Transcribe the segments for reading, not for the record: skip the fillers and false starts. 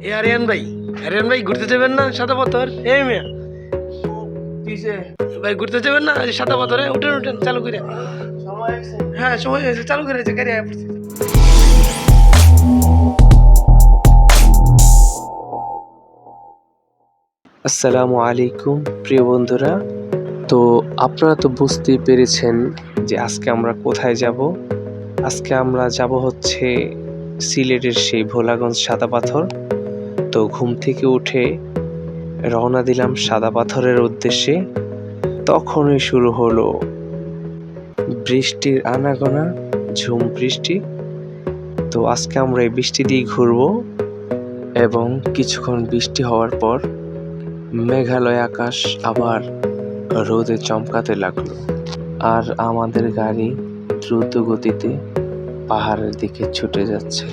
এ আরিয়ান ভাই ঘুরতে যাবেন না সাদা পাথর? এই মিয়া ভাই ঘুরতে যাবেন না আজ সাদা পাথরে? উঠেন উঠেন, চালু করে। হ্যাঁ সময় হয়েছে, চালু করে গাড়ি আয়া পড়ছে। আসসালামু আলাইকুম প্রিয় বন্ধুরা। তো আপনারা তো বুঝতেই পেরেছেন যে আজকে আমরা কোথায় যাব। আজকে আমরা যাব হচ্ছে সিলেটের সেই ভোলাগঞ্জ সাদা পাথর। তো ঘুম থেকে উঠে রওনা দিলাম সাদা পাথরের উদ্দেশ্যে। তখনই শুরু হলো বৃষ্টির আনাগোনা, ঝুম বৃষ্টি। তো আজকে আমরা এই বৃষ্টি দিয়ে ঘুরবো এবং কিছুক্ষণ বৃষ্টি হওয়ার পর মেঘালয় আকাশ আবার রোদে চমকাতে লাগলো, আর আমাদের গাড়ি দ্রুত গতিতে পাহাড়ের দিকে ছুটে যাচ্ছে।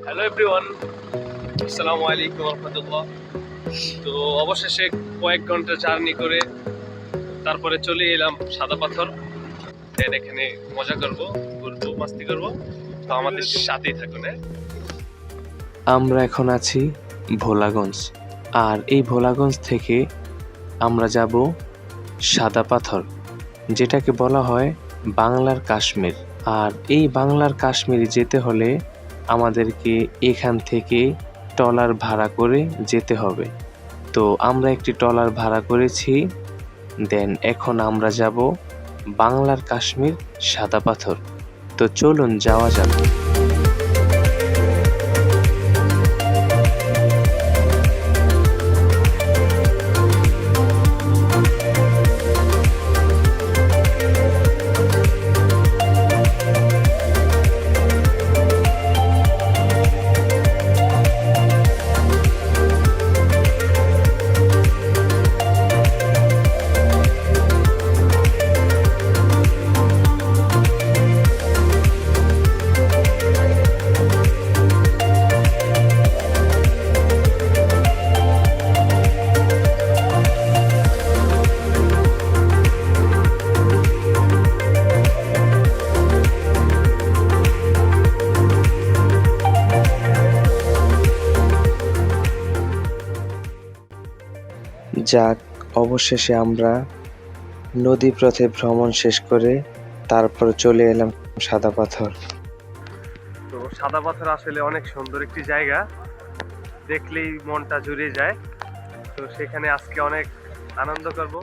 হ্যালো এভরিওয়ান, আসসালামু আলাইকুম রহমতুল্লাহ। তো অবশেষে কয়েক ঘন্টা জার্নি করে তারপরে চলে এলাম সাদা পাথর। এখানে মজা করব, ঘুরবো, মাস্তি করব। তো আমাদের সাথেই থাকুন। আমরা এখন আছি ভোলাগঞ্জ, আর এই ভোলাগঞ্জ থেকে আমরা যাব সাদা পাথর, যেটাকে বলা হয় বাংলার কাশ্মীর। আর এই বাংলার কাশ্মীরে যেতে হলে আমাদেরকে এখান থেকে ট্রলার ভাড়া করে যেতে হবে। তো আমরা একটি ট্রলার ভাড়া করেছি। দেন এখন আমরা যাব বাংলার কাশ্মীর সাদা পাথর। তো চলুন যাওয়া যাক। যাক, অবশেষে আমরা নদীপথে ভ্রমণ শেষ করে তারপর চলে এলাম সাদা পাথর। তো সাদা পাথর আসলে অনেক সুন্দর একটি জায়গা, দেখলেই মনটা জুড়ে যায়। তো সেখানে আজকে অনেক আনন্দ করব।